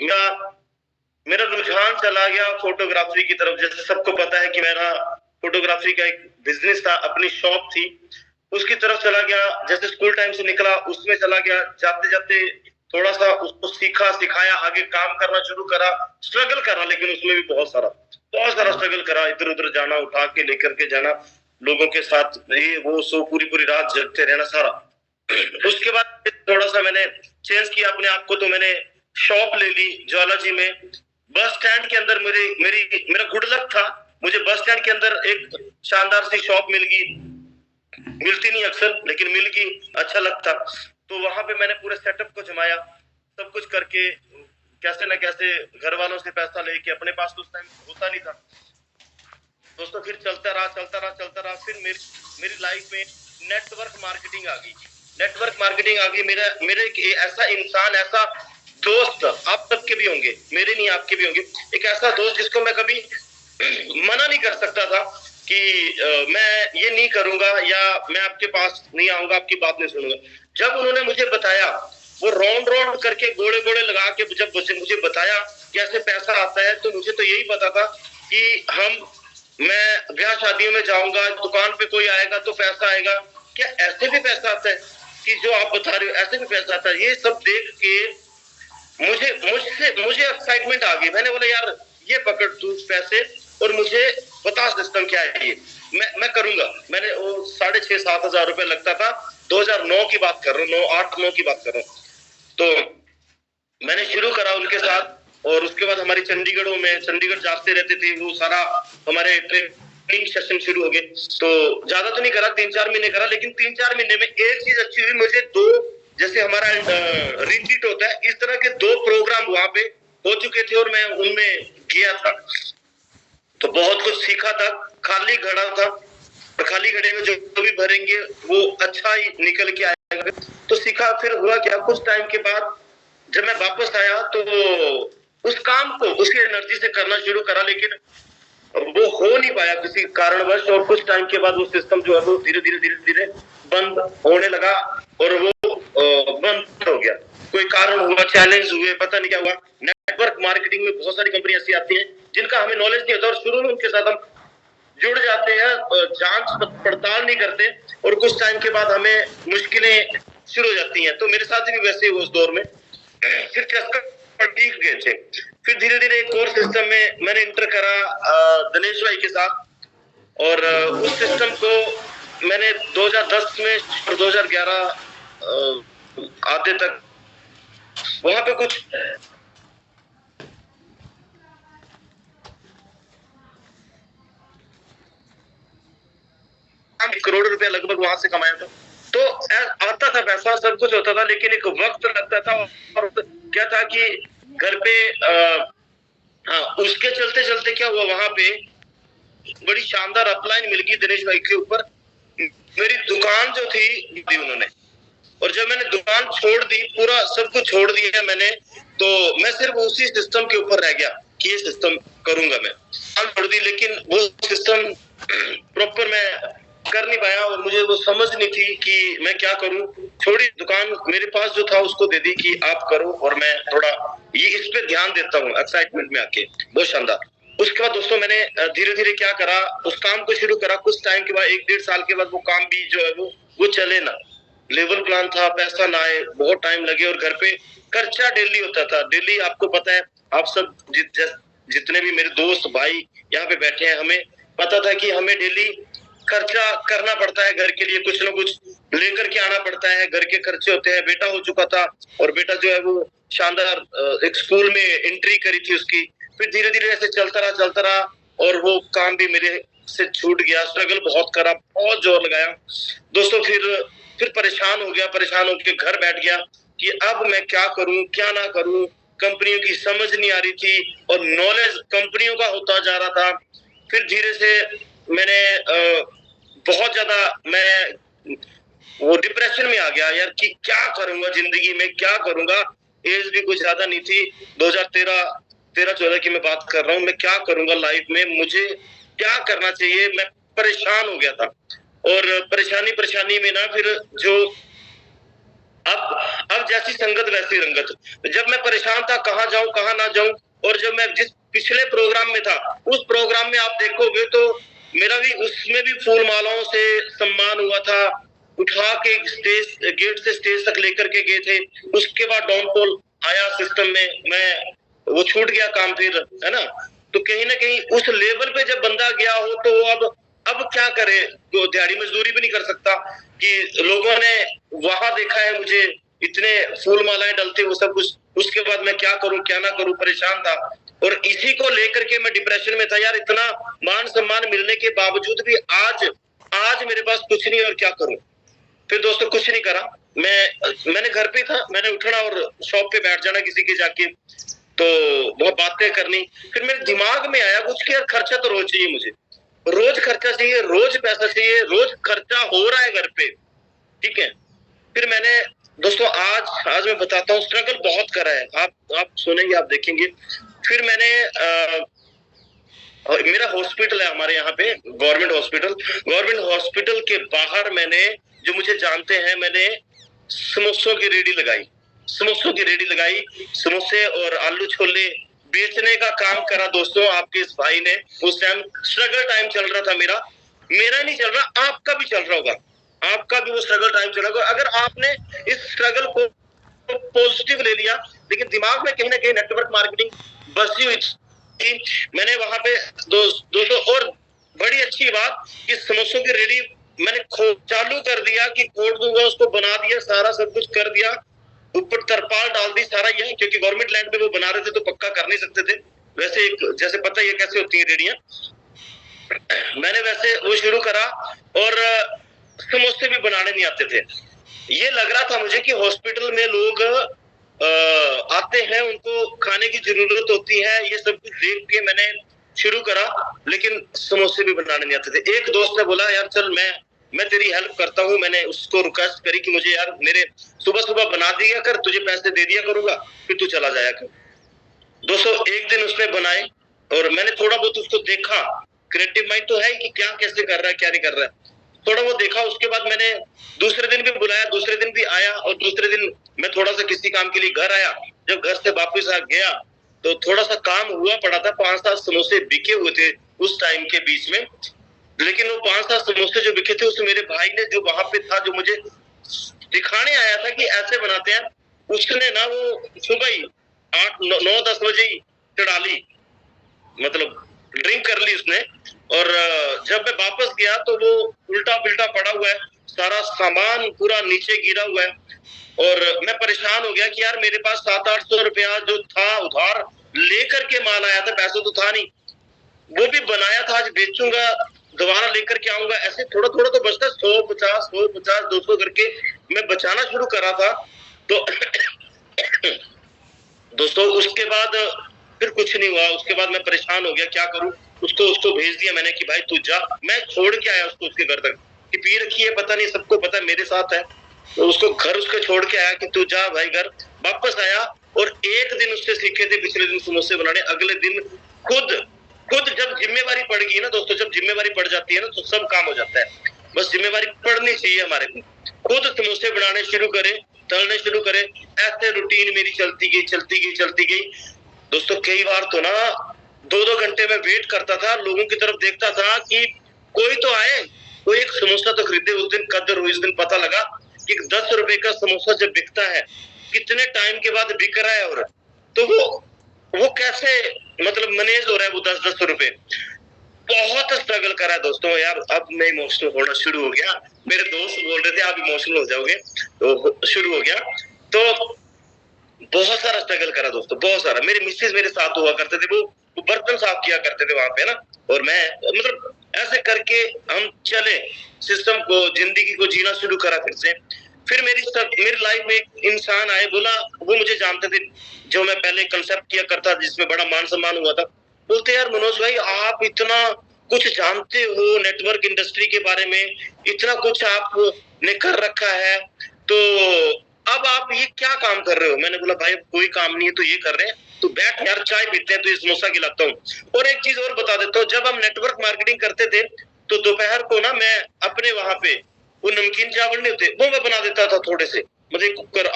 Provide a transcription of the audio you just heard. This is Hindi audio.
मेरा मेरा रुझान चला गया फोटोग्राफी की तरफ। जैसे सबको पता है कि मेरा फोटोग्राफी का एक बिजनेस था, अपनी शॉप थी, उसकी तरफ चला गया। जैसे स्कूल टाइम से निकला उसमें चला गया, जाते जाते थोड़ा सा उसको सीखा सिखाया, आगे काम करना शुरू करा, स्ट्रगल करा, लेकिन उसमें भी बहुत सारा स्ट्रगल करा। इधर उधर जाना, उठा के लेकर के जाना, लोगों के साथ ये वो, सो पूरी पूरी रात जगते रहना सारा। उसके बाद थोड़ा सा मैंने चेंज किया अपने आप को, तो मैंने शॉप ले ली ज्वालाजी में। बस स्टैंड के अंदर मेरा गुड लक था, मुझे बस स्टैंड के अंदर एक शानदार सी शॉप मिल गई। मिलती नहीं अक्सर, लेकिन मिल गई, अच्छा लगता। तो वहां पे मैंने पूरे सेटअप को जमाया, सब कुछ करके कैसे न कैसे घर वालों से पैसा लेके, अपने पास तो उस टाइम होता नहीं था दोस्तों। फिर चलता रहा। फिर मेरी लाइफ में नेटवर्क मार्केटिंग आ गई। मेरे एक ऐसा इंसान, ऐसा दोस्त, आप सबके भी होंगे, मेरे नहीं आपके भी होंगे, एक ऐसा दोस्त जिसको मैं कभी मना नहीं कर सकता था कि मैं ये नहीं करूंगा या मैं आपके पास नहीं आऊंगा, आपकी बात नहीं सुनूंगा। जब उन्होंने मुझे बताया, वो राउंड राउंड करके गोले गोले लगा के जब मुझे बताया कैसे पैसा आता है, तो मुझे तो यही पता था कि मैं ब्याह शादियों में जाऊंगा, दुकान पे कोई आएगा तो पैसा आएगा। क्या ऐसे भी पैसा आता है कि जो आप बता रहे हो, ऐसे भी पैसा आता है? ये सब देख के मुझे एक्साइटमेंट आ गई। मैंने बोला यार ये पकड़ तू पैसे और मुझे बता सिस्टम क्या है ये, मैं करूंगा। मैंने वो 6,500-7,000 रुपए लगता था, 2009 की बात कर रहा हूँ, 8-9 की बात कर रहा हूँ। तो मैंने शुरू करा उनके साथ, और उसके बाद हमारी चंडीगढ़ जाते रहते थे वो सारा, हमारे ट्रेनिंग सेशन शुरू हो गए। तो ज्यादा तो नहीं करा, 3-4 महीने करा, लेकिन 3-4 महीने में एक चीज अच्छी हुई मुझे। दो, जैसे हमारा रिट्रीट होता है, इस तरह के 2 प्रोग्राम वहां पे हो चुके थे और मैं उनमें गया था। तो बहुत कुछ सीखा था। खाली घड़ा था, और खाली घड़े में जो भी भरेंगे वो अच्छा ही निकल के आएगा। तो सीखा। फिर हुआ क्या, कुछ टाइम के बाद जब मैं वापस आया तो उस काम को उसी एनर्जी से करना शुरू करा, लेकिन वो हो नहीं पाया किसी कारणवश। और कुछ टाइम के बाद वो सिस्टम जो है वो धीरे धीरे बंद होने लगा, और वो बंद हो गया। कोई कारण हुआ, चैलेंज हुए, पता नहीं क्या हुआ। नेटवर्क मार्केटिंग में बहुत सारी कंपनी ऐसी आती है जिनका हमें नॉलेज नहीं होता, और शुरू में उनके साथ हम जुड़ जाते हैं, जांच पड़ताल नहीं करते, और कुछ टाइम के बाद हमें मुश्किलें शुरू हो जाती हैं। तो मेरे साथ भी वैसे ही उस दौर में फिर चक्कर टीक गए थे। फिर धीरे धीरे एक और सिस्टम में मैंने इंटर करा दिनेश भाई के साथ, और उस सिस्टम को मैंने 2010 में और 2011 आते तक वहां पे कुछ करोड़ रुपया लगभग वहां से कमाया था। तो आता था पैसा, सब कुछ होता था, लेकिन एक वक्त लगता था। और क्या था कि घर पे हाँ, उसके चलते चलते क्या हुआ, वहां पे बड़ी शानदार अपलाइन मिल गई दिनेश भाई के ऊपर। मेरी दुकान जो थी दी उन्होंने, और जब मैंने दुकान छोड़ दी, पूरा सब कुछ छोड़ दिया मैंने, तो मैं सिर्फ उसी सिस्टम के ऊपर रह गया कि ये सिस्टम करूंगा मैं। छोड़ दी, लेकिन वो सिस्टम प्रॉपर मैं कर नहीं पाया, और मुझे वो समझ नहीं थी कि मैं क्या करूं। छोड़ी दुकान, मेरे पास जो था उसको दे दी कि आप करो, और मैं थोड़ा ये इस पे ध्यान देता हूँ एक्साइटमेंट में आके। बहुत शानदार। उसके बाद दोस्तों मैंने धीरे धीरे क्या करा, उस काम को शुरू करा। कुछ टाइम के बाद, 1-1.5 साल के बाद, वो काम भी जो है वो चले ना। लेवल प्लान था, पैसा ना आए, बहुत टाइम लगे, और घर पे खर्चा डेली होता था। डेली आपको पता है, आप सब जितने भी मेरे दोस्त भाई यहाँ पे बैठे हैं, हमें पता था कि हमें डेली खर्चा करना पड़ता है घर के लिए, कुछ ना कुछ लेकर के आना पड़ता है, घर के खर्चे होते हैं। बेटा हो चुका था, और बेटा जो है वो शानदार एक स्कूल में एंट्री करी थी उसकी। फिर धीरे धीरे ऐसे चलता रहा, और वो काम भी मेरे से छूट गया। स्ट्रगल बहुत करा, बहुत जोर लगाया दोस्तों। फिर परेशान होकर घर बैठ गया कि अब मैं क्या करूं, क्या ना करूं। कंपनियों की समझ नहीं आ रही थी, और नॉलेज कंपनियों का होता जा रहा था। फिर धीरे से मैंने बहुत ज्यादा मैं वो डिप्रेशन में आ गया यार, कि क्या करूंगा जिंदगी में, क्या करूंगा। एज भी कुछ ज्यादा नहीं थी, 2013-14 की मैं बात कर रहा हूँ। मैं क्या करूंगा लाइफ में, मुझे क्या करना चाहिए, मैं परेशान हो गया था। और परेशानी में ना, फिर जो अब जैसी संगत वैसी रंगत। जब मैं परेशान था कहाँ जाऊं कहाँ ना जाऊं, और जब मैं जिस पिछले प्रोग्राम में था उस प्रोग्राम में आप देखोगे तो मेरा भी उसमें भी फूल मालाओं से सम्मान हुआ था, उठा के स्टेज गेट से स्टेज तक लेकर के गए थे। उसके बाद डाउनफॉल आया सिस्टम में, मैं वो छूट गया काम फिर, है ना। तो कहीं ना कहीं उस लेवल पे जब बंदा गया हो तो अब क्या करे, तो दिहाड़ी मजदूरी भी नहीं कर सकता कि लोगों ने वहां देखा है मुझे इतने फूल मालाएं डलते वो सब कुछ, उसके बाद मैं क्या करूं क्या ना करूं, परेशान था। और इसी को लेकर के मैं डिप्रेशन में था यार, इतना मान सम्मान मिलने के बावजूद भी आज आज मेरे पास कुछ नहीं और क्या करूं। फिर दोस्तों कुछ नहीं करा, मैंने घर पे था, मैंने उठना और शॉप पे बैठ जाना किसी के जाके, तो बहुत बातें करनी। फिर मेरे दिमाग में आया कुछ कि यार खर्चा तो रोज चाहिए, मुझे रोज खर्चा चाहिए, रोज पैसा चाहिए, रोज खर्चा हो रहा है घर पे, ठीक है। फिर मैंने दोस्तों आज मैं बताता हूँ, स्ट्रगल बहुत करा है, आप सुनेंगे आप देखेंगे। फिर मैंने मेरा हॉस्पिटल है हमारे यहाँ पे, गवर्नमेंट हॉस्पिटल के बाहर मैंने, जो मुझे जानते हैं, मैंने समोसों की रेडी लगाई, समोसे और आलू छोले बेचने का काम करा दोस्तों। आपके इस भाई ने उस टाइम स्ट्रगल टाइम चल रहा था, मेरा नहीं चल रहा, आपका भी चल रहा होगा, आपका भी वो स्ट्रगल टाइम चल रहा होगा। अगर आपने इस स्ट्रगल को पॉजिटिव ले लिया, लेकिन दिमाग में कहीं ना कहीं नेटवर्क मार्केटिंग बसी हुई थी। मैंने वहां पे दोस्तों, और बड़ी अच्छी बात कि समोसों की रेडी मैंने चालू कर दिया कि खोल दूंगा, उसको बना दिया, सारा सब कुछ कर दिया, ऊपर तरपाल डाल दी, सारा यही, क्योंकि गवर्नमेंट लैंड पे वो बना रहे थे तो पक्का कर नहीं सकते थे। वैसे एक जैसे पता ही है कैसे होती है रेडियां, मैंने वैसे वो शुरू करा, और समोसे भी बनाने नहीं आते थे। ये लग रहा था मुझे कि हॉस्पिटल में लोग आते हैं, उनको खाने की जरूरत होती है, ये सब कुछ देख के मैंने शुरू करा, लेकिन समोसे भी बनाने नहीं आते थे। एक दोस्त ने बोला यार चल मैं तेरी हेल्प करता हूँ, मैंने उसको रिक्वेस्ट करी कि मुझे यार मेरे सुबह बना दिया कर, तुझे पैसे दे दिया करूंगा, फिर तू चला जाया कर। दोस्तों एक दिन उसने बनाए और मैंने थोड़ा बहुत उसको देखा, क्रिएटिव माइंड तो है कि क्या कैसे कर रहा है क्या नहीं कर रहा है, थोड़ा वो देखा। उसके बाद मैंने दूसरे दिन भी बुलाया, दूसरे दिन भी आया, और दूसरे दिन मैं थोड़ा सा किसी काम के लिए घर आया। जब घर से वापस आ गया तो थोड़ा सा काम हुआ पड़ा था, 5-7 समोसे बिके हुए थे उस टाइम के बीच में, लेकिन वो 5-7 समोसे जो बिके थे उसमें मेरे भाई ने, जो वहां पे था, जो मुझे दिखाने आया था कि ऐसे बनाते हैं, उसने ना वो सुबह ही 8-9-10 बजे ही चढ़ा ली, मतलब ड्रिंक कर ली उसने। और जब मैं वापस गया तो वो उल्टा पुल्टा पड़ा हुआ है, सारा सामान पूरा नीचे गिरा हुआ है, और मैं परेशान हो गया कि यार मेरे पास 700-800 रुपया जो था उधार लेकर के माल आया था, पैसा तो था नहीं, वो भी बनाया था, आज बेचूंगा, दोबारा लेकर के आऊंगा, ऐसे थोड़ा थोड़ा तो बचता, 150, 200 करके मैं बचाना शुरू करा था। तो दोस्तों उसके बाद फिर कुछ नहीं हुआ, उसके बाद मैं परेशान हो गया क्या करूं, उसको भेज दिया मैंने कि भाई तू जा। मैं छोड़ के आया उसको उसके घर तक कि पी रखी है, पता नहीं, सबको पता है मेरे साथ है, तो उसको घर उसके छोड़ के आया कि तू जा भाई घर। वापस आया और एक दिन उससे सीखे थे, पिछले दिन समोसे बनाने, अगले दिन खुद जब जिम्मेवारी पड़ गई ना दोस्तों, जब जिम्मेवारी पड़ जाती है ना तो सब काम हो जाता है। बस जिम्मेवारी पड़नी चाहिए हमारे को, खुद समोसे बनाने शुरू करे, तलने शुरू करे, ऐसे रूटीन मेरी चलती गई दोस्तों। कई बार तो ना 2-2 घंटे में वेट करता था, लोगों की तरफ देखता था कि कोई तो आए, कोई एक समोसा तो खरीदे। उस दिन कदर हुई, उस दिन पता लगा कि 10 रुपए का समोसा जब बिकता है, कितने टाइम के बाद बिक रहा है, और तो वो कैसे मतलब मैनेज हो रहा है वो 10-10 रुपए। बहुत स्ट्रगल करा है दोस्तों यार। अब मैं इमोशनल होना शुरू हो गया, मेरे दोस्त बोल रहे थे आप इमोशनल हो जाओगे, तो शुरू हो गया। तो बहुत सारा स्ट्रगल करा दोस्तों, बहुत सारा। मेरे मिसेज मेरे साथ हुआ करते थे, वो बर्तन साफ किया करते थे वहां पे ना, और मैं मतलब ऐसे करके हम चले, सिस्टम को, जिंदगी को जीना शुरू करा फिर से। फिर मेरी लाइफ में एक इंसान आए, बोला, वो मुझे जानते थे, जो मैं पहले कंसेप्ट किया करता जिसमें बड़ा मान सम्मान हुआ था। बोलते यार मनोज भाई आप इतना कुछ जानते हो नेटवर्क इंडस्ट्री के बारे में, इतना कुछ आपने कर रखा है, तो अब आप ये क्या काम कर रहे हो। मैंने बोला भाई कोई काम नहीं है तो ये कर रहे हैं, तो बैठ यार चाय पीते हैं, तो ये समोसा खिलाता हूँ। और एक चीज और बता देता हूँ, जब हम नेटवर्क मार्केटिंग करते थे तो दोपहर को ना मैं अपने वहां पे वो नमकीन चावल नहीं होते, वो मैं बना देता था थोड़े से, म्हणजे कुकर